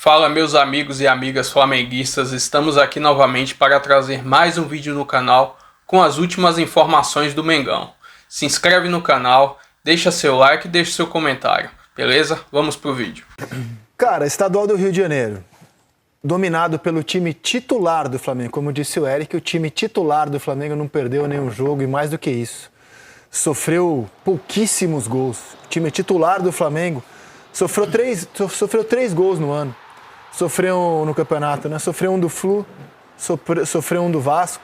Fala, meus amigos e amigas flamenguistas, estamos aqui novamente para trazer mais um vídeo no canal com as últimas informações do Mengão. Se inscreve no canal, deixa seu like e deixa seu comentário, beleza? Vamos pro vídeo. Cara, estadual do Rio de Janeiro, dominado pelo time titular do Flamengo. Como disse o Eric, o time titular do Flamengo não perdeu nenhum jogo e mais do que isso, sofreu pouquíssimos gols. O time titular do Flamengo sofreu três gols no ano. Sofreu no campeonato, né? Sofreu um do Flu, sofreu um do Vasco,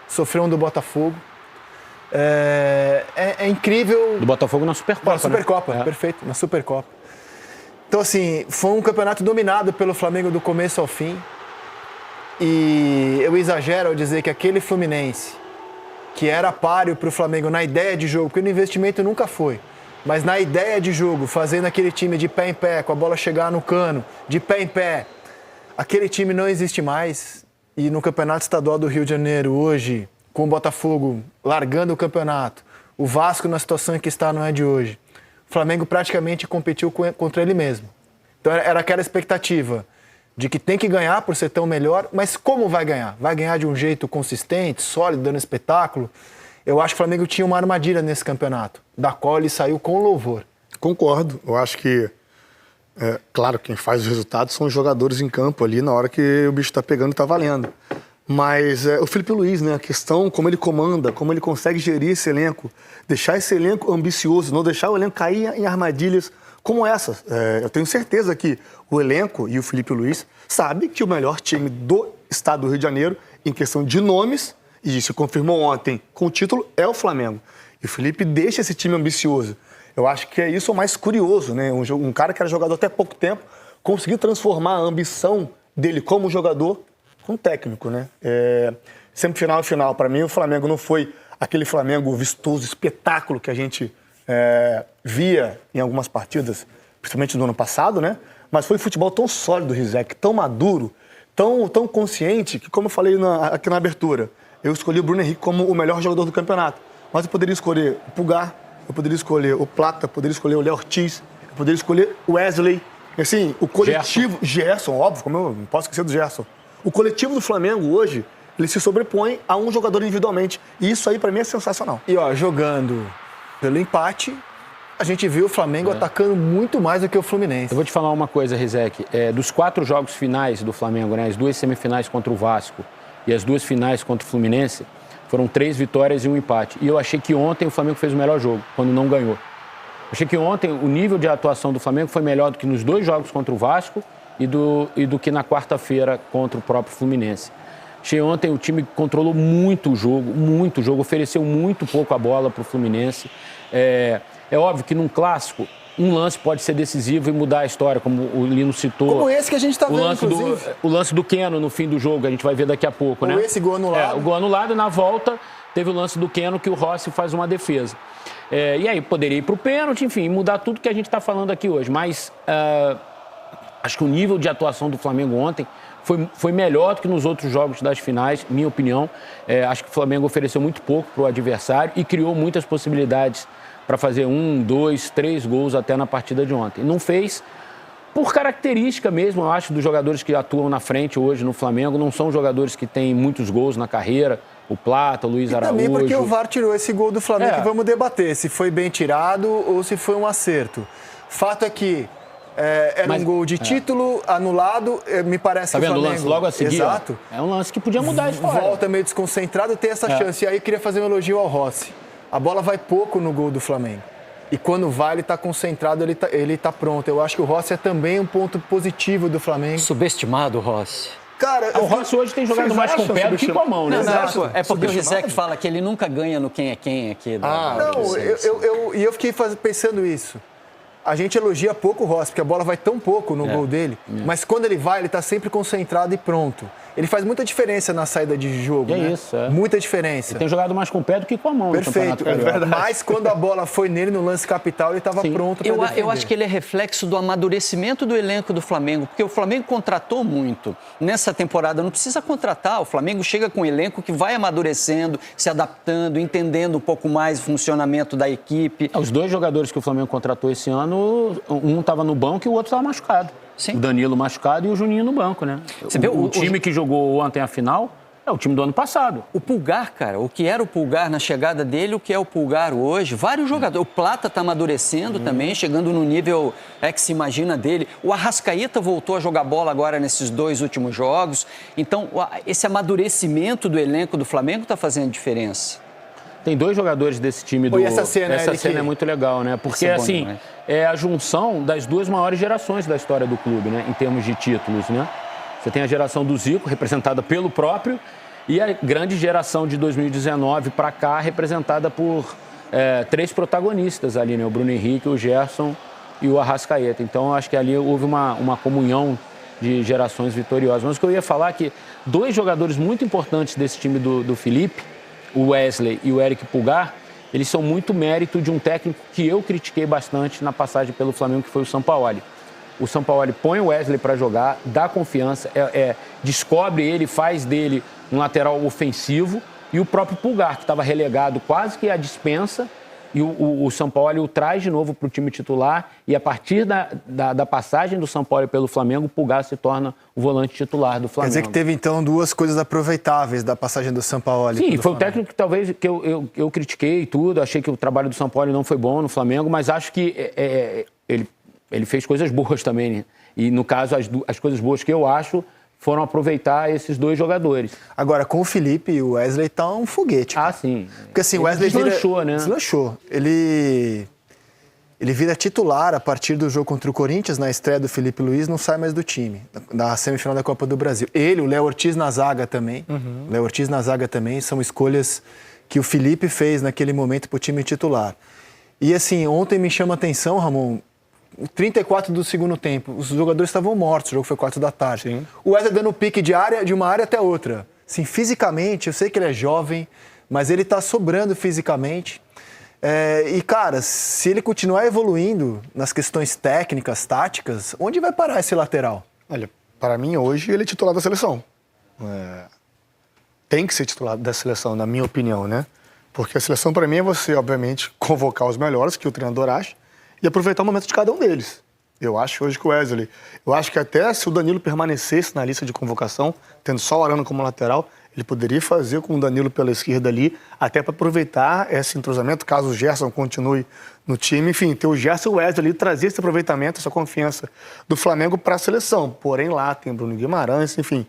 sofreu um do Botafogo. É incrível. Do Botafogo na Supercopa. Na Supercopa, né? Perfeito, na Supercopa. Então, assim, foi um campeonato dominado pelo Flamengo do começo ao fim. E eu exagero ao dizer que aquele Fluminense, que era páreo para o Flamengo na ideia de jogo, porque no investimento nunca foi, mas na ideia de jogo, fazendo aquele time de pé em pé, com a bola chegar no cano, de pé em pé, aquele time não existe mais. E no Campeonato Estadual do Rio de Janeiro, hoje, com o Botafogo largando o campeonato, o Vasco na situação em que está não é de hoje, o Flamengo praticamente competiu contra ele mesmo. Então era aquela expectativa de que tem que ganhar por ser tão melhor, mas como vai ganhar? Vai ganhar de um jeito consistente, sólido, dando espetáculo? Eu acho que o Flamengo tinha uma armadilha nesse campeonato, da qual ele saiu com louvor. Concordo. Eu acho que, claro, quem faz os resultados são os jogadores em campo ali na hora que o bicho está pegando e está valendo. Mas o Felipe Luiz, né, a questão, como ele comanda, como ele consegue gerir esse elenco, deixar esse elenco ambicioso, não deixar o elenco cair em armadilhas como essas. Eu tenho certeza que o elenco e o Felipe Luiz sabem que o melhor time do estado do Rio de Janeiro, em questão de nomes, e se confirmou ontem com o título, é o Flamengo. E o Felipe deixa esse time ambicioso. Eu acho que é isso o mais curioso, né? Um cara que era jogador até pouco tempo, conseguiu transformar a ambição dele como jogador com técnico, né? Semifinal e final, para mim, o Flamengo não foi aquele Flamengo vistoso, espetáculo que a gente via em algumas partidas, principalmente no ano passado, né? Mas foi futebol tão sólido, Rizek, tão maduro, tão consciente, que, como eu falei aqui na abertura, eu escolhi o Bruno Henrique como o melhor jogador do campeonato. Mas eu poderia escolher o Pulgar, eu poderia escolher o Plata, eu poderia escolher o Léo Ortiz, eu poderia escolher o Wesley. Assim, o coletivo... Gerson, óbvio, como eu não posso esquecer do Gerson. O coletivo do Flamengo hoje, ele se sobrepõe a um jogador individualmente. E isso aí, pra mim, é sensacional. E, ó, jogando pelo empate, a gente viu o Flamengo atacando muito mais do que o Fluminense. Eu vou te falar uma coisa, Rizek. Dos 4 jogos finais do Flamengo, né, as 2 semifinais contra o Vasco e as 2 finais contra o Fluminense, foram 3 vitórias e 1 empate. E eu achei que ontem o Flamengo fez o melhor jogo, quando não ganhou. Achei que ontem o nível de atuação do Flamengo foi melhor do que nos 2 jogos contra o Vasco e do que na quarta-feira contra o próprio Fluminense. Achei ontem o time controlou muito o jogo, ofereceu muito pouco a bola para o Fluminense. É óbvio que num clássico, um lance pode ser decisivo e mudar a história, como o Lino citou. Como esse que a gente está vendo, inclusive. O lance do Keno no fim do jogo, a gente vai ver daqui a pouco, né? Ou esse gol anulado. O gol anulado, na volta, teve o lance do Keno que o Rossi faz uma defesa. E aí poderia ir para o pênalti, enfim, mudar tudo que a gente está falando aqui hoje. Mas acho que o nível de atuação do Flamengo ontem foi melhor do que nos outros jogos das finais, minha opinião. Acho que o Flamengo ofereceu muito pouco para o adversário e criou muitas possibilidades para fazer 1, 2, 3 gols até na partida de ontem. Não fez por característica mesmo, eu acho, dos jogadores que atuam na frente hoje no Flamengo. Não são jogadores que têm muitos gols na carreira. O Plata, o Luiz Araújo. Também porque o VAR tirou esse gol do Flamengo que vamos debater, se foi bem tirado ou se foi um acerto. Fato é que era um gol de título, anulado, me parece que o Flamengo... Tá vendo o lance logo a seguir? Exato. É um lance que podia mudar a história. Volta meio desconcentrado, tem essa chance. E aí eu queria fazer um elogio ao Rossi. A bola vai pouco no gol do Flamengo. E quando vai, ele está concentrado, ele tá pronto. Eu acho que o Rossi é também um ponto positivo do Flamengo. Subestimado o Rossi. Cara, o Rossi hoje tem jogado mais com o pé do que com a mão, né? Não, é porque o Rizek fala que ele nunca ganha no quem é quem aqui. Eu fiquei pensando isso. A gente elogia pouco o Rossi, porque a bola vai tão pouco no gol dele, mas quando ele vai, ele está sempre concentrado e pronto. Ele faz muita diferença na saída de jogo, né? Muita diferença. Ele tem jogado mais com o pé do que com a mão. Perfeito, é verdade. Mas quando a bola foi nele no lance capital, ele estava pronto para defender. Eu acho que ele é reflexo do amadurecimento do elenco do Flamengo, porque o Flamengo contratou muito. Nessa temporada não precisa contratar, o Flamengo chega com um elenco que vai amadurecendo, se adaptando, entendendo um pouco mais o funcionamento da equipe. Os 2 jogadores que o Flamengo contratou esse ano, um estava no banco e o outro estava machucado. Sim. O Danilo machucado e o Juninho no banco, né? Você vê O time que jogou ontem a final é o time do ano passado. O Pulgar, cara, o que era o Pulgar na chegada dele, o que é o Pulgar hoje, vários jogadores. O Plata está amadurecendo também, chegando no nível que se imagina dele. O Arrascaeta voltou a jogar bola agora nesses 2 últimos jogos. Então, esse amadurecimento do elenco do Flamengo está fazendo diferença. Tem 2 jogadores desse time do... Essa cena é muito legal, né? Porque, Isso é bom assim, demais. é a junção das 2 maiores gerações da história do clube, né? Em termos de títulos, né? Você tem a geração do Zico, representada pelo próprio, e a grande geração de 2019 para cá, representada por 3 protagonistas ali, né? O Bruno Henrique, o Gerson e o Arrascaeta. Então, acho que ali houve uma comunhão de gerações vitoriosas. Mas o que eu ia falar é que 2 jogadores muito importantes desse time do Felipe, o Wesley e o Eric Pulgar, eles são muito mérito de um técnico que eu critiquei bastante na passagem pelo Flamengo, que foi o Sampaoli. O Sampaoli põe o Wesley para jogar, dá confiança, descobre ele, faz dele um lateral ofensivo, e o próprio Pulgar, que estava relegado quase que à dispensa, e o Sampaoli o traz de novo para o time titular, e a partir da passagem do Sampaoli pelo Flamengo, o Pulgar se torna o volante titular do Flamengo. Quer dizer que teve, então, 2 coisas aproveitável da passagem do Sampaoli. Sim, foi o técnico que talvez que eu critiquei e tudo, achei que o trabalho do Sampaoli não foi bom no Flamengo, mas acho que ele fez coisas boas também, né? E, no caso, as coisas boas que eu acho foram aproveitar esses 2 jogadores. Agora, com o Felipe, o Wesley tá um foguete. Ah, sim. Porque assim, o Ele Wesley deslanchou, né? Deslanchou. Ele vira titular a partir do jogo contra o Corinthians, na estreia do Felipe Luiz, não sai mais do time, da semifinal da Copa do Brasil. Ele, o Léo Ortiz na zaga também. O Léo Ortiz na zaga também são escolhas que o Felipe fez naquele momento pro time titular. E assim, ontem me chama a atenção, Ramon, 34 do segundo tempo, os jogadores estavam mortos, o jogo foi 4 da tarde. Sim. O Wesley dando pique de uma área até outra. Assim, fisicamente, eu sei que ele é jovem, mas ele está sobrando fisicamente. E, cara, se ele continuar evoluindo nas questões técnicas, táticas, onde vai parar esse lateral? Olha, para mim, hoje, ele é titular da seleção. Tem que ser titular da seleção, na minha opinião, né? Porque a seleção, para mim, é você, obviamente, convocar os melhores, que o treinador acha, e aproveitar o momento de cada um deles. Eu acho hoje que o Wesley... Eu acho que até se o Danilo permanecesse na lista de convocação, tendo só o Arana como lateral, ele poderia fazer com o Danilo pela esquerda ali, até para aproveitar esse entrosamento, caso o Gerson continue no time. Enfim, ter o Gerson e o Wesley ali, trazer esse aproveitamento, essa confiança do Flamengo para a seleção. Porém, lá tem Bruno Guimarães, enfim,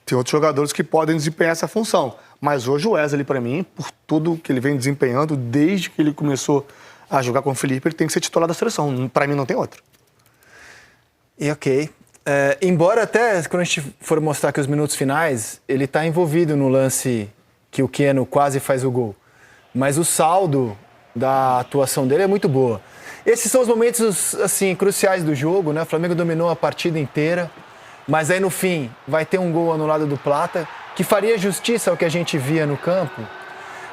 tem outros jogadores que podem desempenhar essa função. Mas hoje o Wesley, para mim, por tudo que ele vem desempenhando, desde que ele começou a jogar com o Felipe, ele tem que ser titular da seleção. Para mim, não tem outro. E ok. Embora até, quando a gente for mostrar aqui os minutos finais, ele está envolvido no lance que o Keno quase faz o gol. Mas o saldo da atuação dele é muito boa. Esses são os momentos, assim, cruciais do jogo, né? O Flamengo dominou a partida inteira, mas aí no fim vai ter um gol anulado do Plata, que faria justiça ao que a gente via no campo,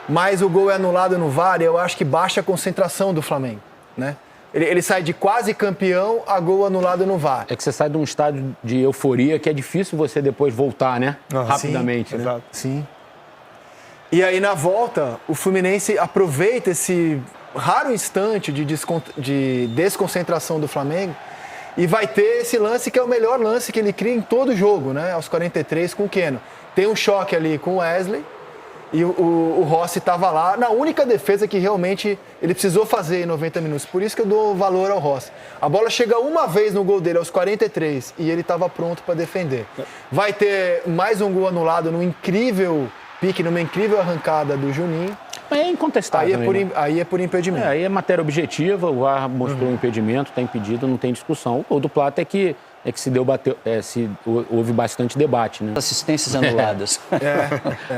mas o gol é anulado no VAR e eu acho que baixa a concentração do Flamengo, né? Ele sai de quase campeão a gol anulado no VAR. É que você sai de um estádio de euforia que é difícil você depois voltar, né? Rapidamente, sim, né? Exato. Sim. E aí, na volta, o Fluminense aproveita esse raro instante de desconcentração do Flamengo e vai ter esse lance que é o melhor lance que ele cria em todo o jogo, né? Aos 43 com o Keno. Tem um choque ali com o Wesley. E o Rossi estava lá na única defesa que realmente ele precisou fazer em 90 minutos. Por isso que eu dou valor ao Rossi. A bola chega uma vez no gol dele, aos 43, e ele estava pronto para defender. Vai ter mais um gol anulado num incrível pique, numa incrível arrancada do Juninho. É incontestável. Aí é por impedimento. Aí é matéria objetiva, o VAR mostrou o impedimento, está impedido, não tem discussão. O do Plata é que houve bastante debate, né? Assistências anuladas.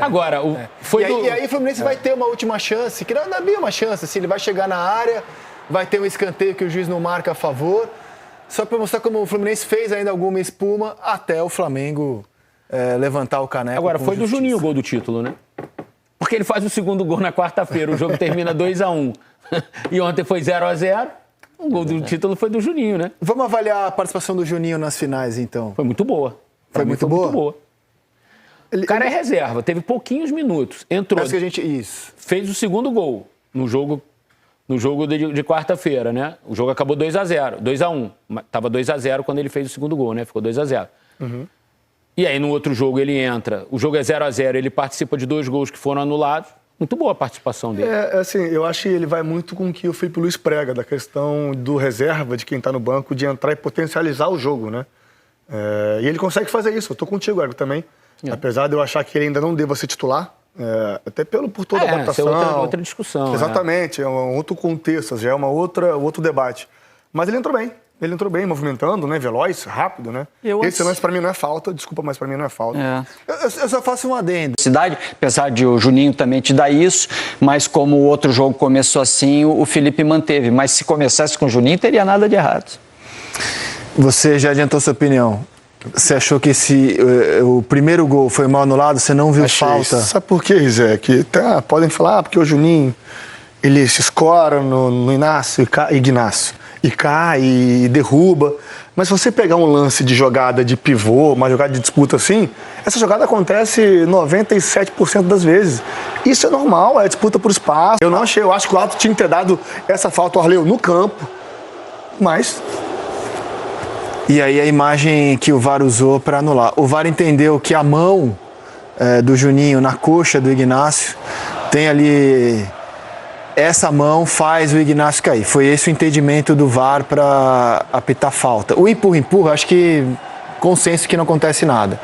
Agora, E aí o Fluminense vai ter uma última chance, que não é bem uma chance, assim, ele vai chegar na área, vai ter um escanteio que o juiz não marca a favor, só para mostrar como o Fluminense fez ainda alguma espuma até o Flamengo levantar o caneco. Agora, foi do Juninho o gol do título, né? Porque ele faz o segundo gol na quarta-feira, o jogo termina 2-1. E ontem foi 0-0. O gol do título foi do Juninho, né? Vamos avaliar a participação do Juninho nas finais, então. Foi muito boa. Foi muito boa? O cara é reserva, teve pouquinhos minutos. Entrou. Isso. Fez o segundo gol no jogo no jogo de quarta-feira, né? O jogo acabou 2-0, 2-1. Tava 2-0 quando ele fez o segundo gol, né? Ficou 2-0. E aí no outro jogo ele entra, o jogo é 0-0, ele participa de 2 gols que foram anulados. Muito boa a participação dele. Assim, eu acho que ele vai muito com o que o Felipe Luiz prega, da questão do reserva, de quem tá no banco, de entrar e potencializar o jogo, né? E ele consegue fazer isso. Eu tô contigo, Ego, também. Apesar de eu achar que ele ainda não deva ser titular, até por toda a adaptação. É outra discussão. Exatamente, é um outro contexto, já é outro debate. Mas ele entrou bem, movimentando, né? Veloz, rápido, né? Esse lance pra mim não é falta, desculpa, mas pra mim não é falta. Eu só faço um adendo. Cidade, apesar de o Juninho também te dar isso, mas como o outro jogo começou assim, o Felipe manteve. Mas se começasse com o Juninho, teria nada de errado. Você já adiantou sua opinião. Você achou que o primeiro gol foi mal anulado? Você não viu falta? Sabe por quê, Zé? Que podem falar, porque o Juninho, ele se escora no Ignacio e cai e derruba. Mas se você pegar um lance de jogada de pivô, uma jogada de disputa assim, essa jogada acontece 97% das vezes. Isso é normal, é disputa por espaço. Eu acho que o árbitro tinha que ter dado essa falta ao Arleu no campo, mas... E aí a imagem que o VAR usou para anular. O VAR entendeu que a mão do Juninho na coxa do Ignacio tem ali... Essa mão faz o Ignacio cair. Foi esse o entendimento do VAR para apitar falta. O empurra, acho que consenso que não acontece nada.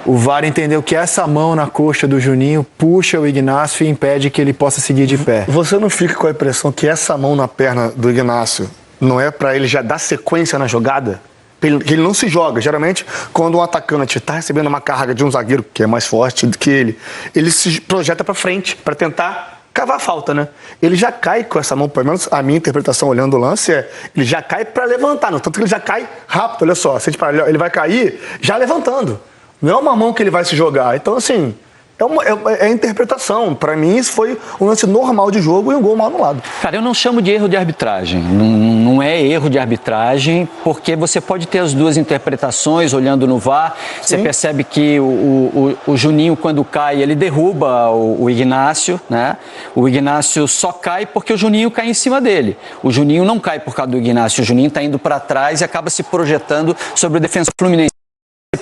O VAR entendeu que essa mão na coxa do Juninho puxa o Ignacio e impede que ele possa seguir de pé. Você não fica com a impressão que essa mão na perna do Ignacio não é para ele já dar sequência na jogada? Ele não se joga. Geralmente, quando um atacante está recebendo uma carga de um zagueiro que é mais forte do que ele se projeta para frente para tentar cavar a falta, né? Ele já cai com essa mão, pelo menos a minha interpretação olhando o lance ele já cai para levantar, não, tanto que ele já cai rápido, olha só, se a gente ele vai cair já levantando. Não é uma mão que ele vai se jogar. Então, assim, é interpretação. Para mim, isso foi um lance normal de jogo e um gol mal anulado. Cara, eu não chamo de erro de arbitragem. Não é erro de arbitragem, porque você pode ter as duas interpretações olhando no VAR. Você percebe que o Juninho, quando cai, ele derruba o Ignacio, né? O Ignacio só cai porque o Juninho cai em cima dele. O Juninho não cai por causa do Ignacio. O Juninho está indo para trás e acaba se projetando sobre o defensor fluminense.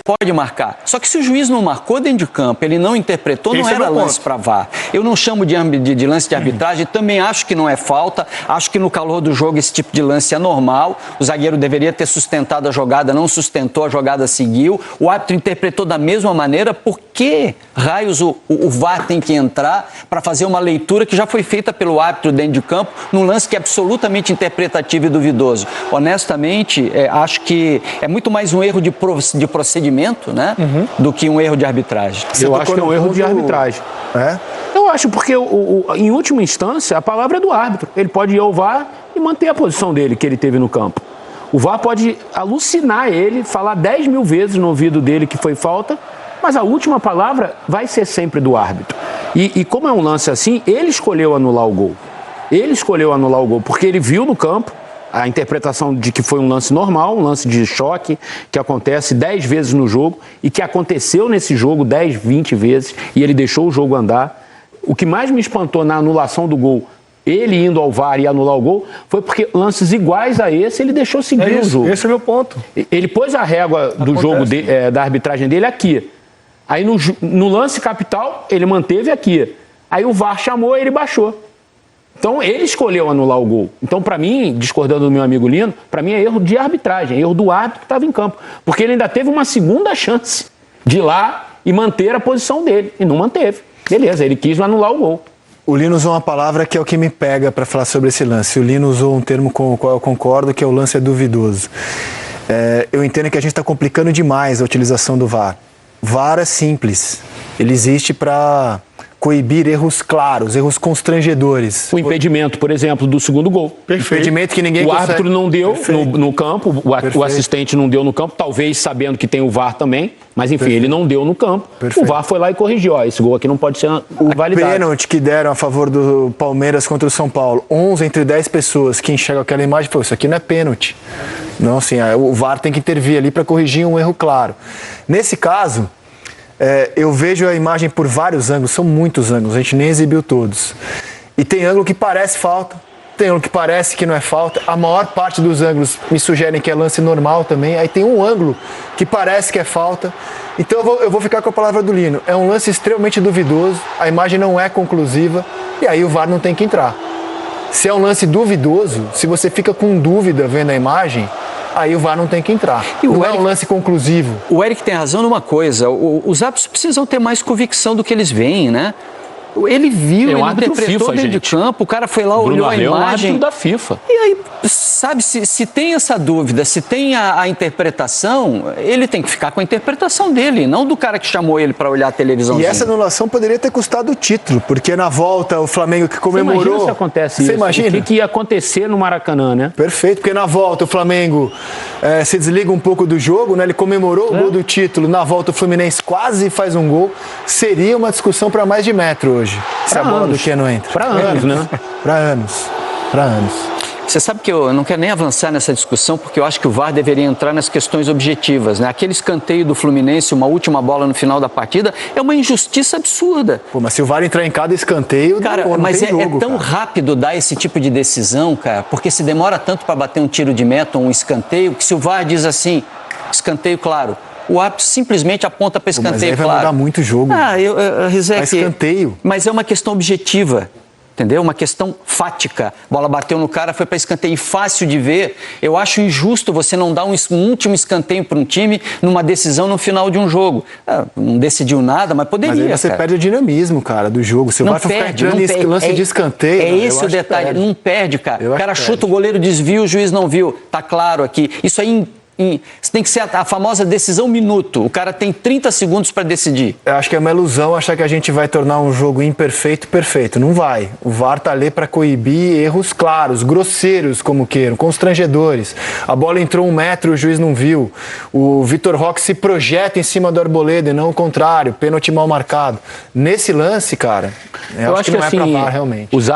Pode marcar. Só que se o juiz não marcou dentro de campo, ele não interpretou, não era lance para VAR. Eu não chamo de lance de arbitragem, também acho que não é falta, acho que no calor do jogo esse tipo de lance é normal. O zagueiro deveria ter sustentado a jogada, não sustentou, a jogada seguiu. O árbitro interpretou da mesma maneira. Por que raios o VAR tem que entrar para fazer uma leitura que já foi feita pelo árbitro dentro de campo num lance que é absolutamente interpretativo e duvidoso? Honestamente, acho que é muito mais um erro de procedimento, né? Do que um erro de arbitragem. Eu acho que é um erro de arbitragem. Eu acho porque, em última instância, a palavra é do árbitro. Ele pode ir ao VAR e manter a posição dele, que ele teve no campo. O VAR pode alucinar ele, falar 10 mil vezes no ouvido dele que foi falta, mas a última palavra vai ser sempre do árbitro. E como é um lance assim, ele escolheu anular o gol. Ele escolheu anular o gol, porque ele viu no campo a interpretação de que foi um lance normal, um lance de choque, que acontece 10 vezes no jogo e que aconteceu nesse jogo 10, 20 vezes e ele deixou o jogo andar. O que mais me espantou na anulação do gol, ele indo ao VAR e anular o gol, foi porque lances iguais a esse ele deixou seguir o jogo. Esse é o meu ponto. Ele pôs a régua do jogo da arbitragem dele aqui. Aí no lance capital ele manteve aqui. Aí o VAR chamou e ele baixou. Então, ele escolheu anular o gol. Então, para mim, discordando do meu amigo Lino, para mim é erro de arbitragem, é erro do árbitro que estava em campo. Porque ele ainda teve uma segunda chance de ir lá e manter a posição dele. E não manteve. Beleza, ele quis anular o gol. O Lino usou uma palavra que é o que me pega para falar sobre esse lance. O Lino usou um termo com o qual eu concordo, que é o lance é duvidoso. Eu entendo que a gente está complicando demais a utilização do VAR. VAR é simples. Ele existe para coibir erros claros, erros constrangedores. O impedimento, por exemplo, do segundo gol. Perfeito. Impedimento que ninguém O árbitro não deu no campo, o assistente não deu no campo, talvez sabendo que tem o VAR também, mas enfim, ele não deu no campo. O VAR foi lá e corrigiu. Esse gol aqui não pode ser validado. O pênalti que deram a favor do Palmeiras contra o São Paulo, 11 entre 10 pessoas que enxergam aquela imagem, pô, isso aqui não é pênalti. Não, assim, o VAR tem que intervir ali para corrigir um erro claro. Nesse caso, eu vejo a imagem por vários ângulos, são muitos ângulos, a gente nem exibiu todos. E tem ângulo que parece falta, tem ângulo que parece que não é falta, a maior parte dos ângulos me sugerem que é lance normal também, aí tem um ângulo que parece que é falta. Então eu vou ficar com a palavra do Lino. É um lance extremamente duvidoso, a imagem não é conclusiva e aí o VAR não tem que entrar. Se é um lance duvidoso, se você fica com dúvida vendo a imagem, aí o VAR não tem que entrar. Não é um lance conclusivo. O Eric tem razão numa coisa, os árbitros precisam ter mais convicção do que eles veem, né? Ele viu, ele interpretou FIFA, dentro de campo, o cara foi lá, olhou a imagem. É um árbitro da FIFA. E aí, sabe, se tem essa dúvida, se tem a interpretação, ele tem que ficar com a interpretação dele, não do cara que chamou ele para olhar a televisão. E essa anulação poderia ter custado o título, porque na volta o Flamengo que comemorou... Você imagina se acontece Você isso? imagina? O que ia acontecer no Maracanã, né? Perfeito, porque na volta o Flamengo se desliga um pouco do jogo, né? Ele comemorou o gol do título, na volta o Fluminense quase faz um gol. Seria uma discussão para mais de metro hoje, se a bola do Keno entra. Para anos, né? Para anos. Para anos. Você sabe que eu não quero nem avançar nessa discussão, porque eu acho que o VAR deveria entrar nas questões objetivas, né? Aquele escanteio do Fluminense, uma última bola no final da partida, é uma injustiça absurda. Pô, mas se o VAR entrar em cada escanteio, cara, não mas tem jogo, é tão cara. rápido dar esse tipo de decisão, cara, porque se demora tanto para bater um tiro de meta ou um escanteio, que se o VAR diz assim, escanteio claro, o árbitro simplesmente aponta para escanteio, mas aí vai claro. mudar muito o jogo. Rizek, escanteio. Mas é uma questão objetiva. Entendeu? Uma questão fática. A bola bateu no cara, foi para escanteio. Fácil de ver. Eu acho injusto você não dar um último escanteio para um time numa decisão no final de um jogo. Não decidiu nada, mas poderia. Mas aí você perde o dinamismo, cara, do jogo. Você vai ficar entrando em lance de escanteio. É esse o detalhe. Não perde, cara. O cara chuta, o goleiro desvia, o juiz não viu. Tá claro aqui. Isso aí Isso tem que ser a famosa decisão minuto. O cara tem 30 segundos para decidir. Eu acho que é uma ilusão achar que a gente vai tornar um jogo imperfeito perfeito. Não vai. O VAR tá ali para coibir erros claros, grosseiros como queiram, constrangedores. A bola entrou 1 metro, o juiz não viu. O Vitor Roque se projeta em cima do Arboleda e não o contrário. Pênalti mal marcado. Nesse lance, cara, eu acho que não é para VAR realmente. Os